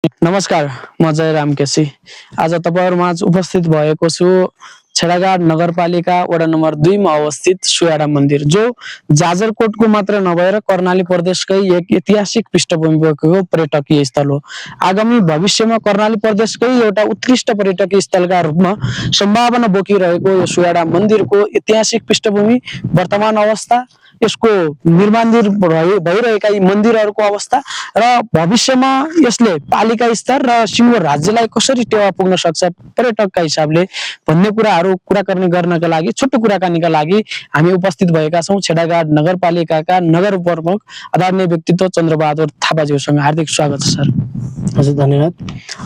नमस्कार, म जयराम केसी। आज तपाईहरुमाझ उपस्थित भएको छु छेडाघाट नगरपालिका वडा नम्बर 2 मा अवस्थित सुयाडा मन्दिर, जो जाजरकोटको मात्र नभएर कर्णाली प्रदेशकै एक ऐतिहासिक पृष्ठभूमि बोकेको पर्यटकीय स्थल हो। आगामी भविष्यमा कर्णाली प्रदेशकै एउटा उत्कृष्ट पर्यटकीय स्थलका रूपमा सम्भावना बोकिरहेको यो सुयाडा मन्दिरको ऐतिहासिक पृष्ठभूमि, वर्तमान अवस्था, यसको निर्माणधीन भइरहेका यी मन्दिरहरूको अवस्था र भविष्यमा यसले पालिका स्तर र सिङ्गो राज्यलाई कसरी टेवा पुग्न सक्छ पर्यटकका हिसाबले भन्ने कुराकानी गर्नका लागि छोटो कुराकानीका लागि हामी उपस्थित भएका छौँ छेडाघाट नगरपालिकाका नगर प्रमुख आदरणीय व्यक्तित्व चन्द्रबहादुर थापाज्यूसँग। हार्दिक स्वागत छ सर। हजुर, धन्यवाद।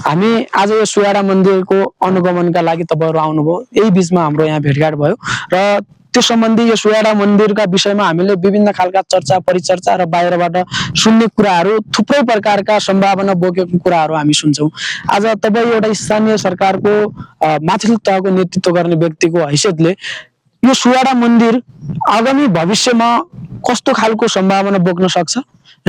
हामी आज यो सुयाडा मन्दिरको अनुगमनका लागि तपाईहरु आउनुभयो, यही बीचमा हाम्रो यहाँ भेटघाट भयो र त्यो सम्बन्धी यो सुयाडा मन्दिरका विषयमा हामीले विभिन्न खालका चर्चा परिचर्चा र बाहिरबाट सुन्ने कुराहरू, थुप्रै प्रकारका सम्भावना बोकेको कुराहरू हामी सुन्छौँ। आज तपाई एउटा स्थानीय सरकारको माथिल्लो तहको नेतृत्व गर्ने व्यक्तिको हैसियतले यो सुयाडा मन्दिर आगामी भविष्यमा कस्तो खालको सम्भावना बोक्न सक्छ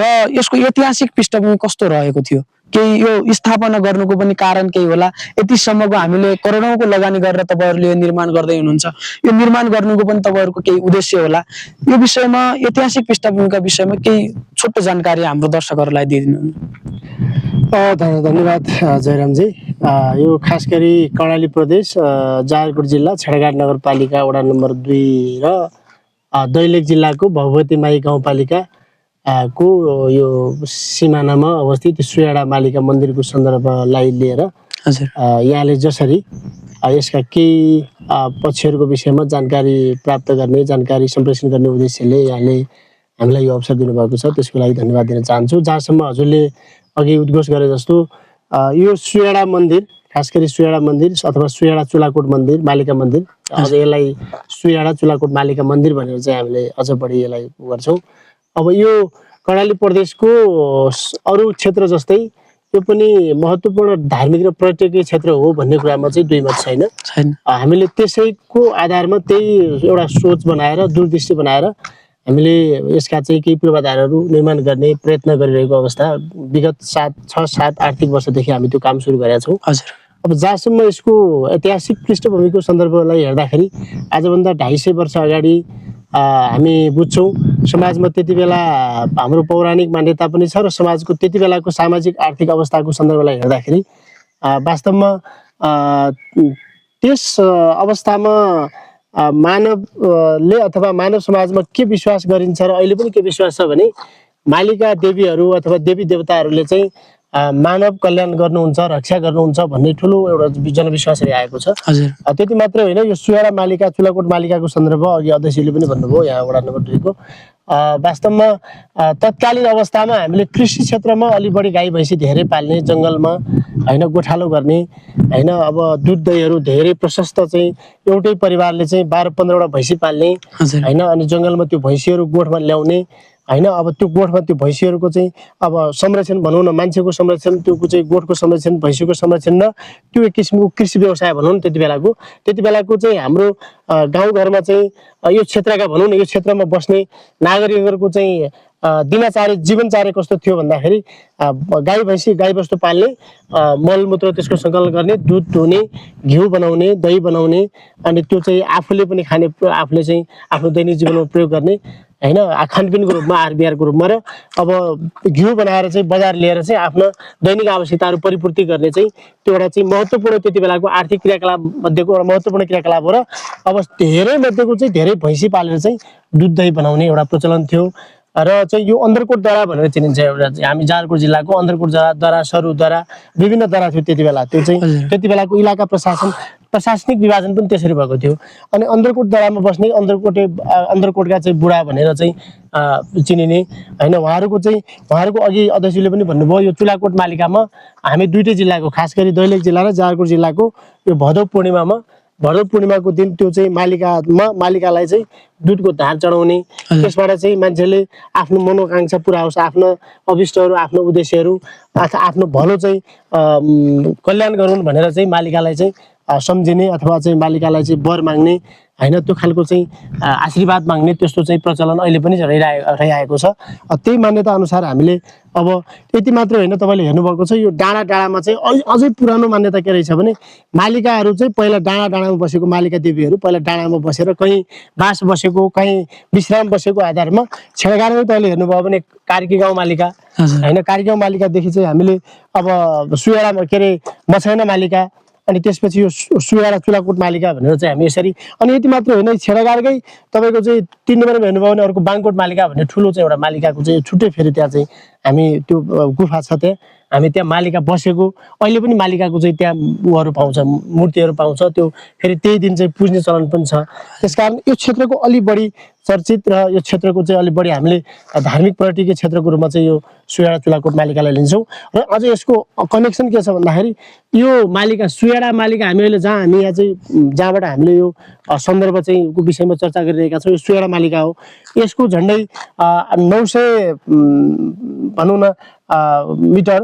र यसको ऐतिहासिक पृष्ठभूमि कस्तो रहेको थियो, केही यो स्थापना गर्नुको पनि कारण केही होला, यतिसम्मको हामीले करोडौंको लगानी गरेर तपाईहरुले यो निर्माण गर्दै हुनुहुन्छ, यो निर्माण गर्नुको पनि तपाईहरुको केही उद्देश्य होला, यो विषयमा ऐतिहासिक पृष्ठभूमिका विषयमा केही छोटो जानकारी हाम्रो दर्शकहरुलाई दिइदिनु। धन्यवाद जयरामजी। यो खास गरी कर्णाली प्रदेश जाजरकोट जिल्ला छेडाघाट नगरपालिका वडा नम्बर 2 र दैलेख जिल्लाको भगवती माई गाउँपालिका को यो सिमानामा अवस्थित सुयाडा मालिका मन्दिरको सन्दर्भलाई लिएर यहाँले जसरी यसका केही पक्षहरूको विषयमा जानकारी प्राप्त गर्ने, जानकारी सम्प्रेषण गर्ने उद्देश्यले यहाँले हामीलाई यो अवसर दिनुभएको छ, त्यसको लागि धन्यवाद दिन चाहन्छु। जहाँसम्म हजुरले अघि उद्घोष गरे जस्तो यो सुयाडा मन्दिर, खास गरी सुयाडा मन्दिर अथवा सुयाडा चुलाकोट मन्दिर, मालिका मन्दिर, अझ यसलाई सुयाडा चुलाकोट मालिका मन्दिर भनेर चाहिँ हामीले अझ बढी यसलाई गर्छौँ। अब यो कर्णाली प्रदेशको अरू क्षेत्र जस्तै यो पनि महत्त्वपूर्ण धार्मिक र पर्यटकीय क्षेत्र हो भन्ने कुरामा चाहिँ दुई मत छैन। हामीले त्यसैको आधारमा त्यही एउटा सोच बनाएर, दूरदृष्टि बनाएर हामीले यसका चाहिँ केही पूर्वाधारहरू निर्माण गर्ने प्रयत्न गरिरहेको अवस्था विगत 6-7 आर्थिक वर्षदेखि हामी त्यो काम सुरु गरेका छौँ। अब जहाँसम्म यसको ऐतिहासिक पृष्ठभूमिको सन्दर्भलाई हेर्दाखेरि आजभन्दा 250 वर्ष अगाडि हामी बुझ्छौँ समाजमा त्यति बेला हाम्रो पौराणिक मान्यता पनि छ र समाजको त्यति बेलाको सामाजिक आर्थिक अवस्थाको सन्दर्भलाई हेर्दाखेरि वास्तवमा त्यस अवस्थामा मानवले अथवा मानव समाजमा के विश्वास गरिन्छ र अहिले पनि के विश्वास छ भने मालिका देवीहरू अथवा देवी देवताहरूले चाहिँ मानव कल्याण गर्नुहुन्छ, रक्षा गर्नुहुन्छ भन्ने ठुलो एउटा जनविश्वास आएको छ। त्यति मात्रै होइन, यो सुयाडा मालिका चुलाकोट मालिकाको सन्दर्भ अघि अध्यक्षले पनि भन्नुभयो यहाँ वडा नम्बर 2 को वास्तवमा तत्कालीन अवस्थामा हामीले कृषि क्षेत्रमा अलि बढी गाई भैँसी धेरै पाल्ने, जङ्गलमा होइन गोठालो गर्ने, होइन अब दुध दहीहरू धेरै प्रशस्त चाहिँ एउटै परिवारले चाहिँ 12-15 वटा भैँसी पाल्ने होइन, अनि जङ्गलमा त्यो भैँसीहरू गोठमा ल्याउने होइन, अब त्यो गोठमा त्यो भैँसीहरूको चाहिँ अब संरक्षण भनौँ न, मान्छेको संरक्षण, त्यो चाहिँ गोठको संरक्षण, भैँसीको संरक्षण र त्यो एक किसिमको कृषि व्यवसाय भनौँ न त्यति बेलाको चाहिँ हाम्रो गाउँघरमा चाहिँ यो क्षेत्रका भनौँ न, यो क्षेत्रमा बस्ने नागरिकहरूको चाहिँ दिनचार्य जीवनचार्य कस्तो थियो भन्दाखेरि गाई भैँसी गाईबस्तु पाल्ने, मलमूत्र त्यसको सङ्कलन गर्ने, दुध दुहुने, घिउ बनाउने, दही बनाउने, अनि त्यो चाहिँ आफूले पनि खाने, आफूले चाहिँ आफ्नो दैनिक जीवनमा प्रयोग गर्ने होइन, खानपिनको रूपमा, आहार विहारको रूपमा, र अब घिउ बनाएर चाहिँ बजार लिएर चाहिँ आफ्नो दैनिक आवश्यकताहरू परिपूर्ति गर्ने चाहिँ त्यो एउटा चाहिँ महत्त्वपूर्ण त्यति बेलाको आर्थिक क्रियाकलाप मध्येको एउटा महत्त्वपूर्ण क्रियाकलाप हो। र अब धेरै मध्येको चाहिँ धेरै भैँसी पालेर चाहिँ दुध दही बनाउने एउटा प्रचलन थियो र चाहिँ यो अन्दरकोटद्वारा भनेर चिनिन्छ। एउटा हामी जाजरकोट जिल्लाको अन्दरकोटद्वारा, सरुद्वारा, विभिन्न द्वारा थियो त्यति बेला। त्यो चाहिँ त्यति बेलाको इलाका प्रशासनिक विभाजन पनि त्यसरी भएको थियो। अनि अन्दरकोटद्वारामा बस्ने अन्दरकोटका चाहिँ बुढा भनेर चाहिँ चिनिने होइन, उहाँहरूको अघि अध्यक्षले पनि भन्नुभयो यो चुलाकोट मालिकामा हामी दुईटै जिल्लाको, खास गरी दैलेख जिल्ला र जाजरकोट जिल्लाको यो भदौ पूर्णिमाको दिन त्यो चाहिँ मालिकालाई चाहिँ दुधको धार चढाउने, त्यसबाट चाहिँ मान्छेले आफ्नो मनोकांक्षा पुरा होस्, आफ्नो अभिष्टहरू, आफ्नो उद्देश्यहरू, आफ्नो भलो चाहिँ कल्याण गरून् भनेर चाहिँ मालिकालाई चाहिँ सम्झिने अथवा चाहिँ मालिकालाई चाहिँ वर माग्ने होइन त्यो खालको चाहिँ आशीर्वाद माग्ने त्यस्तो चाहिँ प्रचलन अहिले पनि रहिआएको छ। त्यही मान्यता अनुसार हामीले अब यति मात्र होइन, तपाईँले हेर्नुभएको छ यो डाँडा डाँडामा चाहिँ अझै पुरानो मान्यता के रहेछ भने मालिकाहरू चाहिँ पहिला डाँडा डाँडामा बसेको मालिका देवीहरू पहिला डाँडामा बसेर कहीँ बास बसेको कहीँ विश्राम बसेको आधारमा छेडागाडमै तपाईँले हेर्नुभयो भने कार्की गाउँ मालिका होइन, कार्की गाउँ मालिकादेखि चाहिँ हामीले अब सुयाडा के अरे मछैना मालिका अनि त्यसपछि यो सुयाडा चुलाकोट मालिका भनेर चाहिँ हामी यसरी अनि यति मात्र होइन छेडागाडकै तपाईँको चाहिँ 3 नम्बरमा हेर्नुभयो भने अर्को बाङकोट मालिका भन्ने ठुलो चाहिँ एउटा मालिकाको चाहिँ छुट्टै फेरि त्यहाँ चाहिँ हामी त्यो गुफा छ त्यहाँ हामी त्यहाँ मालिका बसेको अहिले पनि मालिकाको चाहिँ त्यहाँ उहरू पाउँछ मूर्तिहरू पाउँछ त्यो फेरि त्यही दिन चाहिँ पुज्ने चलन पनि छ। त्यसकारण यो क्षेत्रको अलि बढी चर्चित र यो क्षेत्रको चाहिँ अलि बढी हामीले धार्मिक पर्यटकीय क्षेत्रको रूपमा चाहिँ यो सुयाडा चुलाकोट मालिकालाई लिन्छौँ र अझ यसको कनेक्सन के छ भन्दाखेरि यो मालिका सुयाडा मालिका हामी अहिले हामी यहाँ चाहिँ जहाँबाट हामीले यो सन्दर्भ चाहिँ को विषयमा चर्चा गरिरहेका छौँ यो सुयाडा मालिका हो। यसको झन्डै 900 भनौँ न मिटर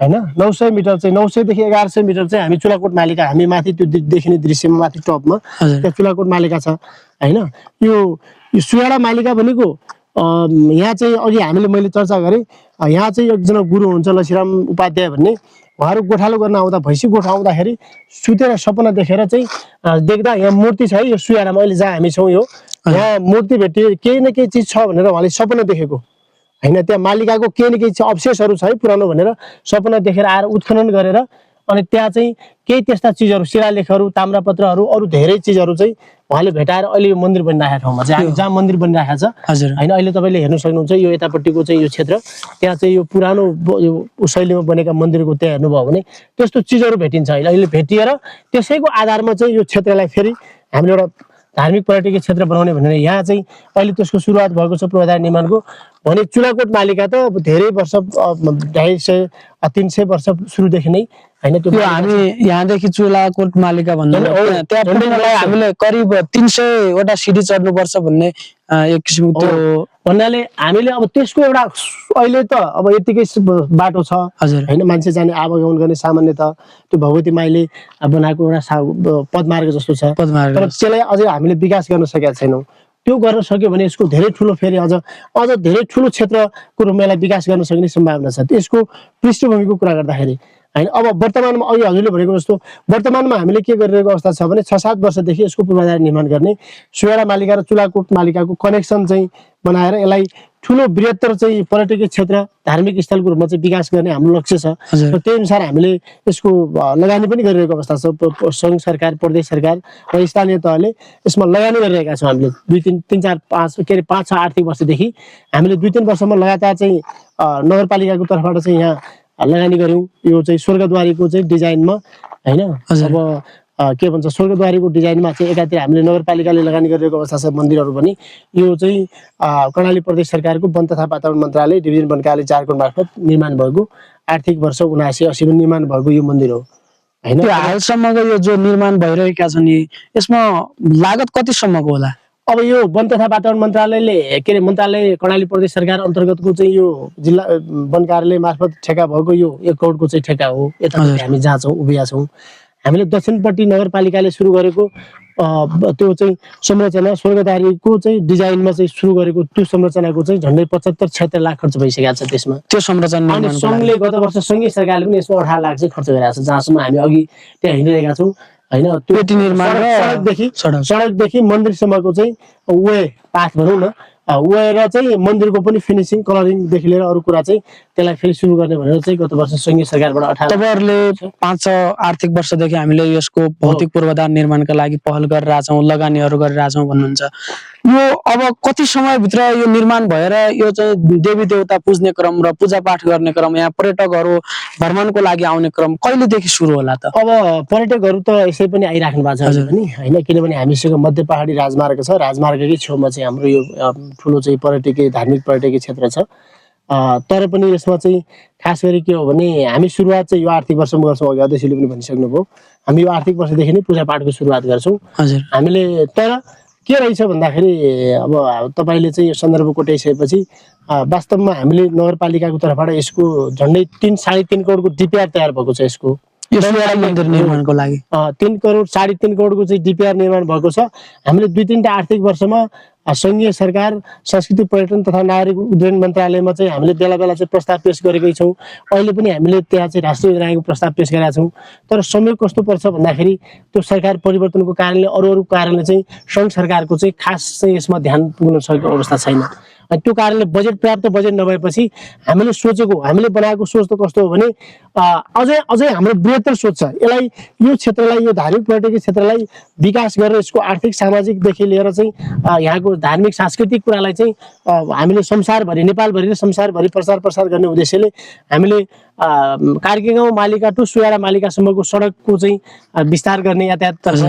होइन 900 मिटर चाहिँ 900 देखि 1100 मिटर चाहिँ हामी चुलाकोट मालिका हामी माथि त्यो देखिने दृश्यमा माथि टपमा त्यहाँ चुलाकोट मालिका छ होइन। यो सुयाडा मालिका भनेको यहाँ चाहिँ अघि हामीले मैले चर्चा गरेँ यहाँ चाहिँ एकजना गुरु हुन्छ लक्ष्मीराम उपाध्याय भन्ने उहाँहरू गोठालो गर्न आउँदा भैँसी गोठा आउँदाखेरि सुतेर सपना देखेर चाहिँ देख्दा यहाँ मूर्ति छ है यो सुयाडामा अहिले जहाँ हामी छौँ यो यहाँ मूर्ति भेटिए केही न केही चिज छ भनेर उहाँले सपना देखेको होइन। त्यहाँ मालिकाको केही न केही अवशेषहरू छ है पुरानो भनेर सपना देखेर आएर उत्खनन गरेर अनि त्यहाँ चाहिँ केही त्यस्ता चिजहरू शिलालेखहरू ताम्रपत्रहरू अरू धेरै चिजहरू चाहिँ उहाँले भेटाएर अहिले यो मन्दिर बनिरहेको ठाउँमा चाहिँ जहाँ मन्दिर बनिरहेको छ होइन। अहिले तपाईँले हेर्न सक्नुहुन्छ यो यतापट्टिको चाहिँ यो क्षेत्र त्यहाँ चाहिँ यो पुरानो यो शैलीमा बनेका मन्दिरको त्यहाँ हेर्नुभयो भने त्यस्तो चिजहरू भेटिन्छ अहिले भेटिएर त्यसैको आधारमा चाहिँ यो क्षेत्रलाई फेरि हामीले एउटा धार्मिक पर्यटकीय क्षेत्र बनाउने भनेर यहाँ चाहिँ अहिले त्यसको सुरुवात भएको छ पूर्वाधार निर्माणको भने चुलाकोट मालिका त अब धेरै वर्ष 250 300 वर्ष सुरुदेखि नै होइन त्यो हामी यहाँदेखि चुलाकोट मालिका भन्नु त्यहाँ पुग्नलाई हामीले करिब 300 वटा सिडी चढ्नुपर्छ भन्ने एक किसिमको त्यो भन्नाले हामीले अब त्यसको एउटा अहिले त अब यतिकै बाटो छ होइन मान्छे जाने आवागमन गर्ने सामान्य त त्यो भगवती माईले बनाएको एउटा पदमार्ग जस्तो छ तर त्यसलाई अझै हामीले विकास गर्न सकेका छैनौँ। त्यो गर्न सक्यो भने यसको धेरै ठुलो फेरि अझ धेरै ठुलो क्षेत्रको रूपमा यसलाई विकास गर्न सक्ने सम्भावना छ। त्यसको पृष्ठभूमिको कुरा गर्दाखेरि होइन अब वर्तमानमा अघि हजुरले भनेको जस्तो वर्तमानमा हामीले के गरिरहेको अवस्था छ भने 6-7 वर्षदेखि यसको पूर्वाधार निर्माण गर्ने सुयाडा मालिका र चुलाकोट मालिकाको कनेक्सन चाहिँ बनाएर यसलाई ठुलो बृहत्तर चाहिँ पर्यटकीय क्षेत्र धार्मिक स्थलको रूपमा चाहिँ विकास गर्ने हाम्रो लक्ष्य छ र त्यही अनुसार हामीले यसको लगानी पनि गरिरहेको अवस्था छ। सङ्घ सरकार प्रदेश सरकार र स्थानीय तहले यसमा लगानी गरिरहेका छौँ हामीले 2-3-4-5 के अरे 5-6 आर्थिक वर्षदेखि हामीले 2-3 वर्षमा लगातार चाहिँ नगरपालिकाको तर्फबाट चाहिँ यहाँ लगानी गऱ्यौँ यो चाहिँ स्वर्गद्वारीको चाहिँ डिजाइनमा होइन। अब के भन्छ स्वर्गद्वारीको डिजाइनमा चाहिँ एकातिर हामीले नगरपालिकाले लगानी गरिरहेको अवस्था छ मन्दिरहरू पनि यो चाहिँ कर्णाली प्रदेश सरकारको वन तथा वातावरण मन्त्रालय डिभिजन वन कार्यालय झारखण्ड मार्फत निर्माण भएको आर्थिक वर्ष 79-80 निर्माण भएको यो मन्दिर हो होइन। त्यो हालसम्मको यो जो निर्माण भइरहेका छन् यसमा लागत कतिसम्मको होला? अब यो वन तथा वातावरण मन्त्रालयले के अरे मन्त्रालय कर्णाली प्रदेश सरकार अन्तर्गतको चाहिँ यो जिल्ला वन कार्यालय मार्फत ठेका भएको यो 1 करोडको चाहिँ ठेका हो। यता हामी जहाँ छौँ उभिया छौँ हामीले दक्षिणपट्टि नगरपालिकाले सुरु गरेको त्यो चाहिँ संरचना स्वर्गद्वारीको चाहिँ डिजाइनमा चाहिँ सुरु गरेको त्यो संरचनाको चाहिँ झन्डै 75-76 लाख खर्च भइसकेको छ त्यसमा त्यो संरचना। अनि सङ्घले गत वर्ष सङ्घीय सरकारले पनि यसमा 18 लाख चाहिँ खर्च गरिरहेको छ जहाँसम्म हामी अघि त्यहाँ हिँडिरहेका छौँ होइन। त्यो निर्माण सडकदेखि मन्दिरसम्मको चाहिँ वे पाथ भनौँ न वे चाहिँ मन्दिरको पनि फिनिसिङ कलरिङदेखि लिएर अरू कुरा चाहिँ त्यसलाई फेरि सुरु गर्ने भनेर चाहिँ गत वर्ष सङ्घीय सरकारबाट 18 तपाईँहरूले 5 आर्थिक वर्षदेखि हामीले यसको भौतिक पूर्वाधार निर्माणका लागि पहल गरिरहेका छौँ लगानीहरू गरिरहेका छौँ भन्नुहुन्छ। यो अब कति समयभित्र यो निर्माण भएर यो चाहिँ देवी देवता पुज्ने क्रम र पूजापाठ गर्ने क्रम यहाँ पर्यटकहरू भ्रमणको लागि आउने क्रम कहिलेदेखि सुरु होला त? अब पर्यटकहरू त यसै पनि आइराख्नु भएको छ नि होइन किनभने हामीसँग मध्य पहाडी राजमार्ग छ राजमार्गकै छेउमा चाहिँ हाम्रो यो ठुलो चाहिँ पर्यटकीय धार्मिक पर्यटकीय क्षेत्र छ। तर पनि यसमा चाहिँ खास गरी के हो भने हामी सुरुवात चाहिँ यो आर्थिक वर्षमा गर्छौँ अघि अध्यक्षले पनि भनिसक्नुभयो हामी यो आर्थिक वर्षदेखि नै पूजापाठको सुरुवात गर्छौँ हामीले। तर के रहेछ भन्दाखेरि अब तपाईँले चाहिँ यो सन्दर्भ कोटाइसकेपछि वास्तवमा हामीले नगरपालिकाको तर्फबाट यसको झन्डै 3-3.5 करोडको डिपिआर तयार भएको छ यसको यो सुयाडा मन्दिर निर्माणको लागि 3 करोड 3.5 करोडको चाहिँ डिपिआर निर्माण भएको छ। हामीले 2-3 आर्थिक वर्षमा संघीय सरकार संस्कृति पर्यटन तथा नागरिक उड्डयन मन्त्रालयमा चाहिँ हामीले बेला बेला चाहिँ प्रस्ताव पेश गरेकै छौँ। अहिले पनि हामीले त्यहाँ चाहिँ राष्ट्रिय योजनाको प्रस्ताव पेश गरेका छौँ। तर समय कस्तो पर्छ भन्दाखेरि त्यो सरकार परिवर्तनको कारणले अरू कारणले चाहिँ सङ्घ सरकारको चाहिँ खास चाहिँ यसमा ध्यान पुग्न सकेको अवस्था छैन। अनि त्यो कारणले पर्याप्त बजेट नभएपछि हामीले सोचेको हामीले बनाएको सोच त कस्तो हो भने अझै हाम्रो बृहत्तर सोच छ। यसलाई यो क्षेत्रलाई यो धार्मिक पर्यटकीय क्षेत्रलाई विकास गरेर यसको आर्थिक सामाजिकदेखि लिएर चाहिँ यहाँको धार्मिक सांस्कृतिक कुरालाई चाहिँ हामीले संसारभरि नेपालभरि र संसारभरि प्रसार गर्ने उद्देश्यले हामीले कार्की गाउँ मालिका टु सुयाडा मालिकासम्मको सडकको चाहिँ विस्तार गर्ने यातायाततर्फ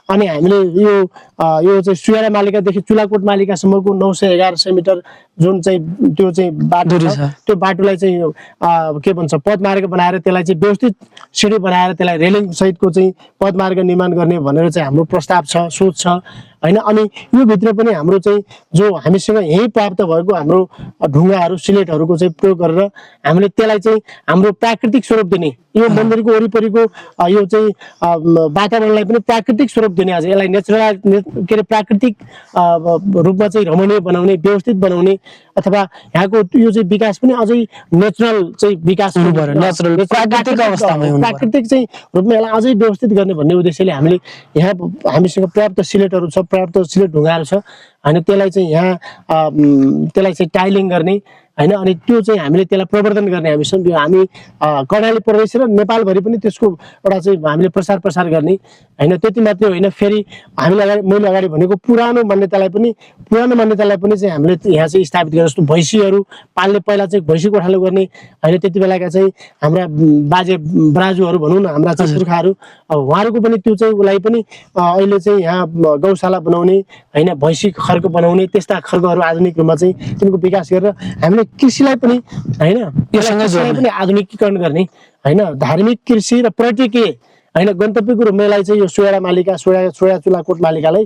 अनि हामीले यो चाहिँ सुयाडा मालिकादेखि चुलाकोट मालिकासम्मको 900-1100 मिटर जुन चाहिँ त्यो चाहिँ बाटो छ त्यो बाटोलाई चाहिँ के भन्छ पदमार्ग बनाएर त्यसलाई चाहिँ व्यवस्थित सिडी बनाएर त्यसलाई रेलिङ सहितको चाहिँ पदमार्ग निर्माण गर्ने भनेर चाहिँ हाम्रो प्रस्ताव छ, सोच छ हैन। अनि यो भित्र पनि हाम्रो चाहिँ जो हामीसँग यही प्राप्त भएको हाम्रो ढुङ्गाहरू सिलेटहरूको चाहिँ प्रयोग गरेर हामीले त्यसलाई चाहिँ हाम्रो प्राकृतिक स्वरूप दिने, यो मन्दिरको वरिपरिको यो चाहिँ वातावरणलाई पनि प्राकृतिक स्वरूप दिने, आज यसलाई नेचुरल के अरे प्राकृतिक रूपमा चाहिँ रमणीय बनाउने, व्यवस्थित बनाउने अथवा यहाँको यो चाहिँ विकास पनि अझै नेचुरल चाहिँ विकास नेचुरल प्राकृतिक अवस्थामा प्राकृतिक चाहिँ रूपमा यसलाई अझै व्यवस्थित गर्ने भन्ने उद्देश्यले हामीले यहाँ हामीसँग पर्याप्त सिलेटहरू छ, पर्याप्त सिलेट ढुङ्गाहरू छ होइन। त्यसलाई चाहिँ यहाँ त्यसलाई चाहिँ टाइलिङ गर्ने हैन। अनि त्यो चाहिँ हामीले त्यसलाई प्रवर्धन गर्ने हामी कर्णाली प्रदेश र नेपालभरि पनि त्यसको एउटा चाहिँ हामीले प्रसार गर्ने हैन। त्यति मात्रै होइन, फेरि हामीले मैले अगाडि भनेको पुरानो मान्यतालाई पनि चाहिँ हामीले यहाँ चाहिँ स्थापित गरेर जस्तो भैँसीहरू पाल्ने, पहिला चाहिँ भैँसी गोठालो गर्ने हैन। त्यति बेलाका चाहिँ हाम्रा बाजे बराजुहरू भनौँ न, हाम्रा चाहिँ पुर्खाहरू उहाँहरूको पनि त्यो चाहिँ उसलाई पनि अहिले चाहिँ यहाँ गौशाला बनाउने हैन, भैँसी खर्क बनाउने त्यस्ता खर्कहरू आधुनिक रूपमा चाहिँ तिनको विकास गरेर हामीले कृषिलाई पनि हैन, यसलाई पनि आधुनिकीकरण गर्ने हैन। धार्मिक कृषि र पर्यटकीय हैन गन्तव्यको रूपमा यसलाई चाहिँ यो सुयाडा मालिका सोया चुलाकोट मालिकालाई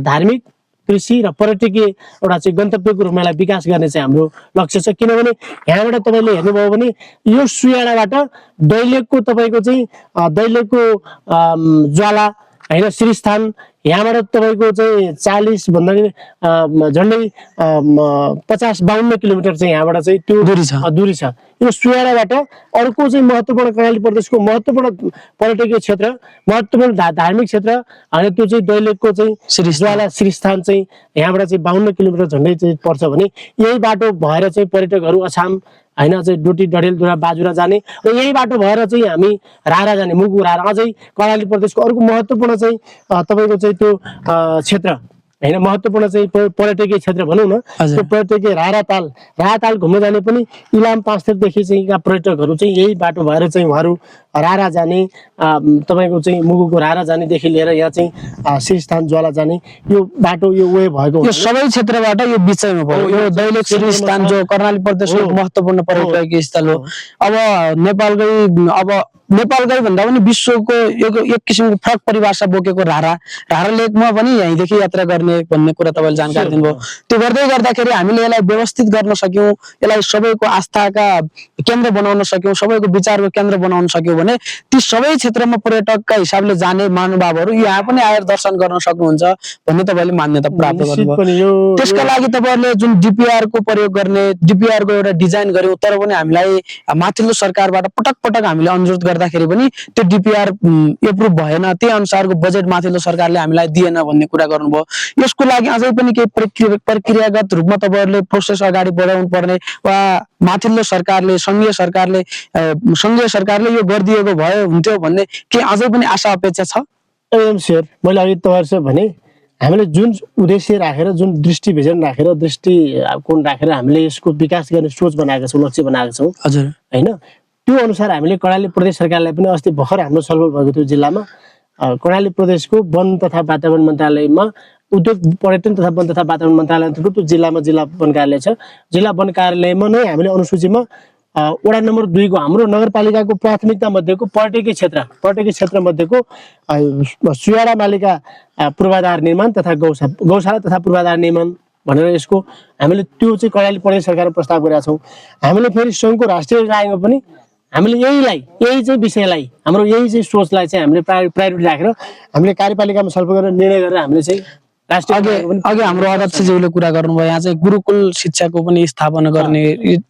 धार्मिक कृषि र पर्यटकीय एउटा चाहिँ गन्तव्यको रूपमा यसलाई विकास गर्ने चाहिँ हाम्रो लक्ष्य छ। किनभने यहाँबाट तपाईँले हेर्नुभयो भने यो सुयाडाबाट दैलेखको तपाईँको चाहिँ दैलेखको ज्वाला हैन, श्रीस्थान यहाँबाट तपाईँको चाहिँ 40 भन्दा झन्डै 50-52 किलोमिटर चाहिँ यहाँबाट चाहिँ त्यो दूरी छ। यो सुयाडाबाट अर्को चाहिँ महत्त्वपूर्ण कर्णाली प्रदेशको महत्त्वपूर्ण पर्यटकीय क्षेत्र, महत्त्वपूर्ण धार्मिक क्षेत्र अनि त्यो चाहिँ दैलेखको चाहिँ ज्वाला श्रीस्थान चाहिँ यहाँबाट चाहिँ 52 किलोमिटर झन्डै चाहिँ पर्छ भने यही बाटो भएर चाहिँ पर्यटकहरू अछाम हैन चाहिँ डोटी डडेलधुरा बाजुरा जाने र यही बाटो भएर चाहिँ हामी रारा जाने, मुगु रारा अझै कर्णाली प्रदेशको अर्को महत्त्वपूर्ण चाहिँ तपाईँको चाहिँ त्यो क्षेत्र हैन, महत्त्वपूर्ण चाहिँ पर्यटकीय क्षेत्र भनौँ न, त्यो पर्यटकीय राराताल घुम्न जाने पनि इलाम पाँचथरदेखि चाहिँ पर्यटकहरू चाहिँ यही बाटो भएर चाहिँ उहाँहरू रारा जाने, तपाईँको चाहिँ मुगुको रारा जानेदेखि लिएर यहाँ चाहिँ श्रीस्थान ज्वाला जाने यो बाटो यो वे भएको यो सबै क्षेत्रबाट यो बिचैमा भयो। यो दैलेख श्रीस्थान जो कर्णाली प्रदेशको महत्त्वपूर्ण पर्यटकीय स्थल हो। अब नेपालकै भन्दा पनि विश्वको एक किसिमको फरक परिभाषा बोकेको रारा लेकमा पनि यहीँदेखि यात्रा गर्ने भन्ने कुरा तपाईँले जानकारी दिनुभयो। त्यो गर्दै गर्दाखेरि हामीले यसलाई व्यवस्थित गर्न सक्यौँ, यसलाई सबैको आस्थाका केन्द्र बनाउन सक्यौँ, सबैको विचारको केन्द्र बनाउन सक्यौँ भने ती सबै क्षेत्रमा पर्यटकका हिसाबले जाने महानुभावहरू यहाँ पनि आएर दर्शन गर्न सक्नुहुन्छ भन्ने तपाईँले मान्यता प्राप्त गर्नुभयो। त्यसका लागि तपाईँहरूले जुन डिपिआर को प्रयोग गर्ने, डिपिआर को एउटा डिजाइन गर्यौँ, तर पनि हामीलाई माथिल्लो सरकारबाट पटक हामीले अनुरोध गर्दाखेरि पनि त्यो डिपिआर एप्रुभ भएन, त्यही अनुसारको बजेट माथिल्लो सरकारले हामीलाई दिएन भन्ने कुरा गर्नुभयो। यसको लागि अझै पनि केही प्रक्रियागत रूपमा तपाईँहरूले प्रोसेस अगाडि बढाउनु पर्ने वा माथिल्लो सरकारले संघीय सरकारले यो गरिदिएको भए हुन्थ्यो भन्ने के अझै पनि आशा अपेक्षा छ? एकदम स्योर। मैले अघि तपाईँहरू भने हामीले जुन उद्देश्य राखेर, जुन दृष्टिभिजन राखेर, दृष्टिकोण राखेर हामीले यसको विकास गर्ने सोच बनाएका छौँ, लक्ष्य बनाएका छौँ हजुर हैन। त्यो अनुसार हामीले कर्णाली प्रदेश सरकारलाई पनि अस्ति भर्खर हाम्रो छलफल भएको थियो जिल्लामा, कर्णाली प्रदेशको वन तथा वातावरण मन्त्रालयमा उद्योग पर्यटन तथा वन तथा वातावरण मन्त्रालय अन्तर्गत जिल्लामा जिल्ला वन कार्यालय छ। जिल्ला वन कार्यालयमा नै हामीले अनुसूचीमा वडा नम्बर 2 को हाम्रो नगरपालिकाको प्राथमिकता मध्येको पर्यटकीय क्षेत्र मध्येको सुयाडा मालिका पूर्वाधार निर्माण तथा गौशाला तथा पूर्वाधार निर्माण भनेर यसको हामीले त्यो चाहिँ कर्णाली प्रदेश सरकारमा प्रस्ताव गरेका छौँ। हामीले फेरि सङ्घको राष्ट्रिय योजना आयोगमा पनि हामीले यही चाहिँ विषयलाई हाम्रो यही चाहिँ सोचलाई चाहिँ हामीले प्रायोरिटी राखेर हामीले कार्यपालिकामा छलफल गरेर निर्णय गरेर हामीले चाहिँ राष्ट्रिय अघि हाम्रो अध्यक्षज्यूले कुरा गर्नुभयो यहाँ चाहिँ गुरुकुल शिक्षाको पनि स्थापना गर्ने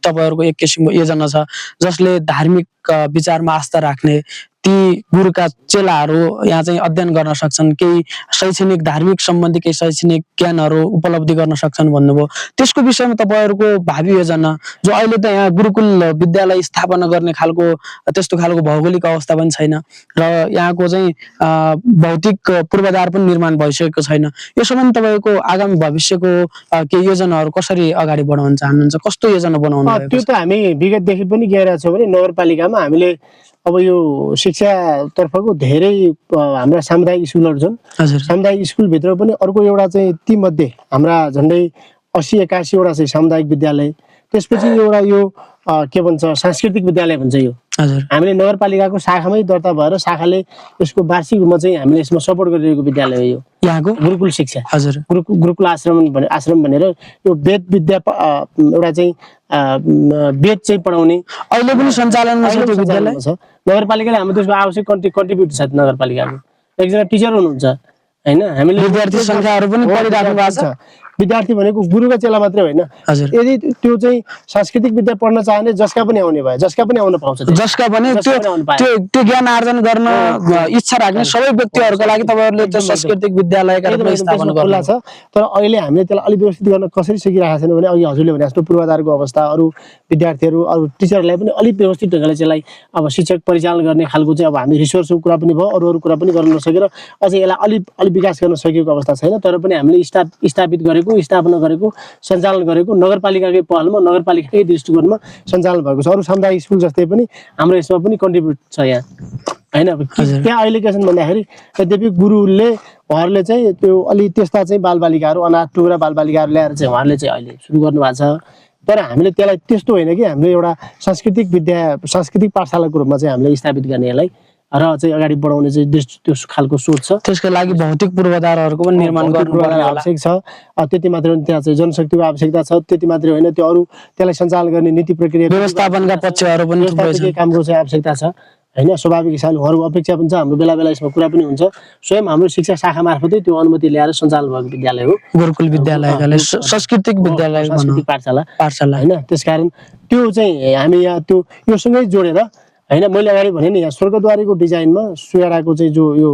तपाईहरुको एक किसिमको योजना छ जसले धार्मिक विचारमा आस्था राख्ने ती गुरुका चेलाहरू यहाँ चाहिँ अध्ययन गर्न सक्छन् केही शैक्षणिक धार्मिक सम्बन्धी केही शैक्षणिक ज्ञानहरू उपलब्धि गर्न सक्छन् भन्नुभयो त्यसको विषयमा तपाईहरुको भावी योजना जो अहिले त यहाँ गुरुकुल विद्यालय स्थापना गर्ने खालको त्यस्तो खालको भौगोलिक अवस्था पनि छैन र यहाँको चाहिँ भौतिक पूर्वाधार पनि निर्माण भइसकेको छैन यो सम्बन्धी तपाईको आगामी भविष्यको केही योजनाहरू कसरी अगाडि बढाउन चाहनुहुन्छ कस्तो योजना बनाउनु भएको त्यो त हामी विगतदेखि पनि गइरहेको छौँ भने नगरपालिकामा हामीले अब यो शिक्षातर्फको धेरै हाम्रा सामुदायिक स्कुलहरू छन् हजुर सामुदायिक स्कुलभित्र पनि अर्को एउटा चाहिँ ती मध्ये हाम्रा झन्डै 80-81 वटा चाहिँ सामुदायिक विद्यालय त्यसपछि एउटा यो के भन्छ सांस्कृतिक विद्यालय भन्छ यो हजुर हामीले नगरपालिकाको शाखामै दर्ता भएर शाखाले यसको वार्षिक रूपमा चाहिँ हामीले यसमा सपोर्ट गरिरहेको विद्यालय हो यो यहाँको गुरुकुल शिक्षा हजुर गुरुकुल आश्रम भनेर यो वेद विद्या एउटा चाहिँ वेद चाहिँ पढाउने अहिले पनि सञ्चालनमा छ त्यो विद्यालय छ नगरपालिकाले हाम्रो त्यसको आवश्यक कन्ट्रिब्युट छ नगरपालिकाको एकजना टिचर हुनुहुन्छ हैन हामीले विद्यार्थी संख्याहरू पनि बढिराख्नु भएको छ विद्यार्थी भनेको गुरुको चेला मात्रै होइन हजुर यदि त्यो चाहिँ सांस्कृतिक विद्या पढ्न चाहने जसका पनि आउने भयो जसका पनि आउन पाउँछ जसका पनि त्यो ज्ञान आर्जन गर्न इच्छा राख्ने सबै व्यक्तिहरूको लागि तपाईहरुले त्यो सांस्कृतिक विद्यालयका रूपमा स्थापना गर्नु छ तर अहिले हामीले त्यसलाई अलि व्यवस्थित गर्न कसरी सकिरहेका छैनौँ भने अघि हजुरले भने जस्तो पूर्वाधारको अवस्था अरू विद्यार्थीहरू अरू टिचरलाई पनि अलिक व्यवस्थित ढङ्गले त्यसलाई अब शिक्षक परिचालन गर्ने खालको चाहिँ अब हामी रिसोर्सको कुरा पनि भयो अरू कुरा पनि गर्न नसकेर अझै यसलाई अलि विकास गर्न सकिएको अवस्था छैन तर पनि हामीले स्थापित गरेको स्थापना गरेको सञ्चालन गरेको नगरपालिकाकै पहलमा नगरपालिकाकै दृष्टिकोणमा सञ्चालन भएको छ अरू सामुदायिक स्कुल जस्तै पनि हाम्रो यसमा पनि कन्ट्रिब्युट छ यहाँ हैन त्यहाँ अहिले के छन् भन्दाखेरि यद्यपि गुरुले उहाँहरूले चाहिँ त्यो अलि त्यस्ता चाहिँ बालबालिकाहरू अनाथ टुक्रा बालबालिकाहरू ल्याएर चाहिँ उहाँहरूले चाहिँ अहिले सुरु गर्नु भएको छ तर हामीले त्यसलाई त्यस्तो होइन कि हामीले एउटा सांस्कृतिक पाठशालाको रूपमा चाहिँ हामीले स्थापित गर्ने यसलाई र चाहिँ अगाडि बढाउने चाहिँ त्यो खालको सोच छ त्यसको लागि भौतिक पूर्वाधारहरूको पनि निर्माण गर्नुपर्ने आवश्यक छ त्यति मात्र होइन त्यहाँ चाहिँ जनशक्तिको आवश्यकता छ त्यति मात्रै होइन त्यो अरू त्यसलाई सञ्चालन गर्ने नीति प्रक्रिया व्यवस्थापनका पक्षहरू पनि थुप्रै छन् कामको चाहिँ आवश्यकता छ हैन स्वाभाविक हिसाबले उहाँहरूको अपेक्षा पनि छ हाम्रो बेला यसमा कुरा पनि हुन्छ स्वयं हाम्रो शिक्षा शाखा मार्फतै त्यो अनुमति ल्याएर सञ्चालन भएको विद्यालय हो गुरुकुल विद्यालयले सांस्कृतिक विद्यालय सांस्कृतिक पाठशाला हैन त्यसकारण त्यो चाहिँ हामी यहाँ त्यो यो सँगै जोडेर हैन मैले अगाडि भने नि यहाँ स्वर्गद्वारीको डिजाइनमा सुयाडाको चाहिँ जो यो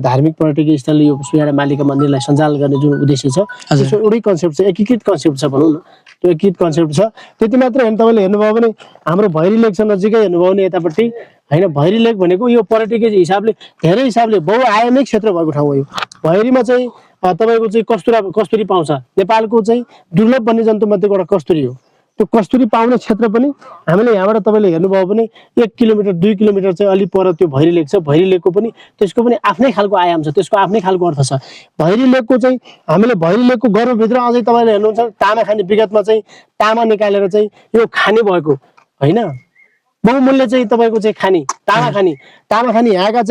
धार्मिक पर्यटकीय स्थल यो सुयाडा मालिका मन्दिरलाई सञ्चालन गर्ने जुन उद्देश्य छ त्यसको एउटै कन्सेप्ट छ एकीकृत कन्सेप्ट छ भनौँ न त्यो एकीकृत कन्सेप्ट छ त्यति मात्र होइन तपाईँले हेर्नुभयो भने हाम्रो भैरी लेक छ नजिकै हेर्नुभयो भने यतापट्टि हैन भैरी लेक भनेको यो पर्यटकीय हिसाबले धेरै हिसाबले बहुआयामिक क्षेत्र भएको ठाउँ हो यो भैरीमा चाहिँ तपाईँको चाहिँ कस्तुरी पाउँछ नेपालको चाहिँ दुर्लभ वन्यजन्तु मध्येको एउटा कस्तुरी हो त्यो कस्तुरी पाउने क्षेत्र पनि हामीले यहाँबाट तपाईँले हेर्नुभयो भने 1 किलोमिटर 2 किलोमिटर चाहिँ अलि पर त्यो भैरी लेक छ भैरी लेकको पनि त्यसको पनि आफ्नै खालको आयाम छ त्यसको आफ्नै खालको अर्थ छ भैरी लेकको चाहिँ हामीले भैरी लेकको गर्भभित्र अझै तपाईँले हेर्नुहुन्छ तामा खाने विगतमा चाहिँ तामा निकालेर चाहिँ यो खाने भएको हैन बहुमूल्य चाहिँ तपाईँको चाहिँ तामा खानी यहाँका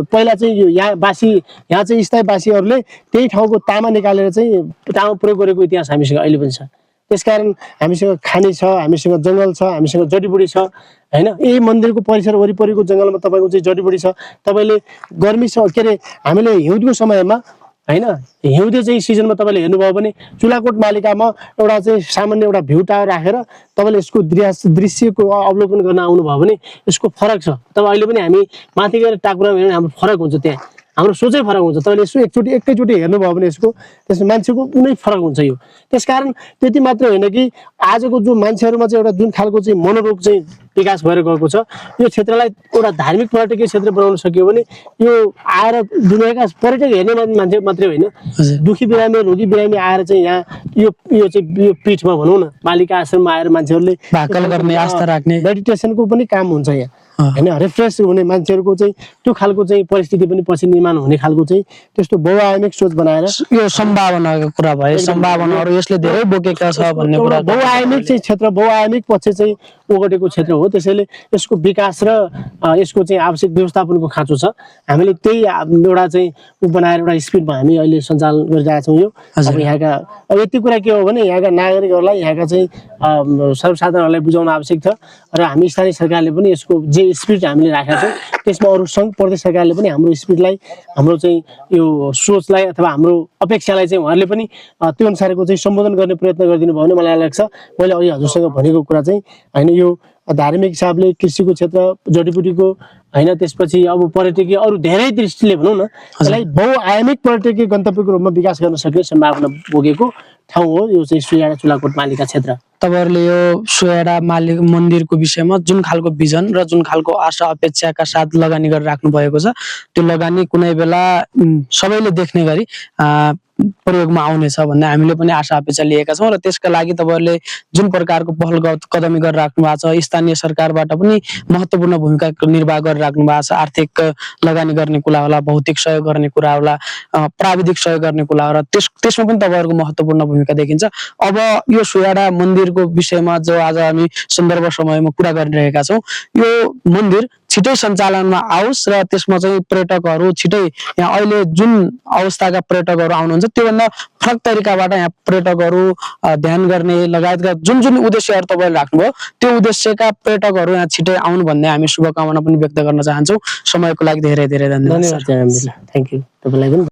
पहिला चाहिँ यो यहाँ चाहिँ स्थायीवासीहरूले त्यही ठाउँको तामा निकालेर चाहिँ तामा प्रयोग गरेको इतिहास हामीसँग अहिले पनि छ त्यसकारण हामीसँग खानी छ हामीसँग जङ्गल छ हामीसँग जडीबुटी छ हैन यही मन्दिरको परिसर वरिपरिको जङ्गलमा तपाईँको चाहिँ जडीबुटी छ तपाईँले गर्मी के अरे हामीले हिउँदको समयमा हैन हिउँदे चाहिँ सिजनमा तपाईँले हेर्नुभयो भने चुलाकोट मालिकामा एउटा चाहिँ सामान्य एउटा भ्यू टावर राखेर तपाईँले यसको दृश्यको अवलोकन गर्न आउनुभयो भने यसको फरक छ तब अहिले पनि हामी माथि गएर टाकुरामा हेर्ने हाम्रो फरक हुन्छ त्यहाँ हाम्रो सोचै फरक हुन्छ तपाईँले यसो एकैचोटि हेर्नुभयो भने यसको त्यसमा मान्छेको कुनै फरक हुन्छ यो त्यसकारण त्यति मात्र होइन कि आजको जो मान्छेहरूमा चाहिँ एउटा जुन खालको चाहिँ मनोरोग चाहिँ विकास भएर गएको छ यो क्षेत्रलाई एउटा धार्मिक पर्यटकीय क्षेत्र बनाउन सक्यो भने यो आएर दुनियाँका पर्यटक हेर्ने मान्छे मात्रै होइन दुखी बिरामी रोगी बिरामी आएर चाहिँ यहाँ यो चाहिँ यो पीठमा भनौँ न मालिका आश्रममा आएर मान्छेहरूले भाकल गर्ने आस्था राख्ने मेडिटेसनको पनि काम हुन्छ यहाँ हैन रिफ्रेस हुने मान्छेहरूको चाहिँ त्यो खालको चाहिँ परिस्थिति पनि पछि निर्माण हुने खालको चाहिँ त्यस्तो बहुआयामिक सोच बनाएर यो सम्भावनाको कुरा भयो सम्भावनाहरू यसले धेरै बोकेका छ भन्ने कुरा बहुआयामिक चाहिँ क्षेत्र बहुआयामिक पक्ष चाहिँ ओगटेको क्षेत्र हो। त्यसैले यसको विकास र यसको चाहिँ आवश्यक व्यवस्थापनको खाँचो छ। हामीले त्यही एउटा चाहिँ बनाएर एउटा स्पिडमा हामी अहिले सञ्चालन गरिरहेका छौँ। यो हजुर। अब यहाँका अब यति कुरा के हो भने यहाँका नागरिकहरूलाई यहाँका चाहिँ सर्वसाधारणहरूलाई बुझाउन आवश्यक छ र हामी स्थानीय सरकारले पनि यसको जे स्पिड हामीले राखेका छौँ त्यसमा अरू सङ्घ प्रदेश सरकारले पनि हाम्रो स्पिडलाई हाम्रो चाहिँ यो सोचलाई अथवा हाम्रो अपेक्षालाई चाहिँ उहाँहरूले पनि त्यो अनुसारको चाहिँ सम्बोधन गर्ने प्रयत्न गरिदिनु भयो भने मलाई लाग्छ मैले अघि हजुरसँग भनेको कुरा चाहिँ होइन यो धार्मिक हिसाबले कृषिको क्षेत्र जडीबुटीको होइन त्यसपछि अब पर्यटकीय अरू धेरै दृष्टिले भनौँ न यसलाई बहुआयामिक पर्यटकीय गन्तव्यको रूपमा विकास गर्न सक्ने सम्भावना बोकेको ठाउँ हो यो चाहिँ सुयाडा चुलाकोट मालिका क्षेत्र। तपाईहरुले यो सुयाडा मालिक मन्दिरको विषयमा जुन खालको भिजन र जुन खालको आशा अपेक्षाका साथ लगानी गरेर राख्नु भएको छ त्यो लगानी कुनै बेला सबैले देख्ने गरी प्रयोगमा आउनेछ भन्ने हामीले पनि आशा अपेक्षा लिएका छौँ र त्यसका लागि तपाईहरुले जुन प्रकारको पहल कदमी गरेर राख्नु भएको छ स्थानीय सरकारबाट पनि महत्त्वपूर्ण भूमिका निर्वाह गरेर राख्नु भएको छ। आर्थिक लगानी गर्ने कुरा होला, भौतिक सहयोग गर्ने कुरा होला, प्राविधिक सहयोग गर्ने कुरा होला, त्यसमा पनि तपाईहरुको महत्त्वपूर्ण भूमिका देखिन्छ। अब यो सुयाडा मन्दिरको विषयमा जो आज हामी सन्दर्भ समयमा कुरा गरिरहेका छौँ यो मन्दिर छिटै सञ्चालनमा आओस् र त्यसमा चाहिँ पर्यटकहरू छिटै यहाँ अहिले जुन अवस्थाका पर्यटकहरू आउनुहुन्छ त्योभन्दा फरक तरिकाबाट यहाँ पर्यटकहरू ध्यान गर्ने लगायतका जुन जुन उद्देश्यहरू तपाईँले राख्नुभयो त्यो उद्देश्यका पर्यटकहरू यहाँ छिटै आउनु भन्ने हामी शुभकामना पनि व्यक्त गर्न चाहन्छौँ। समयको लागि धेरै धेरै धन्यवाद। Thank you. तपाईँलाई पनि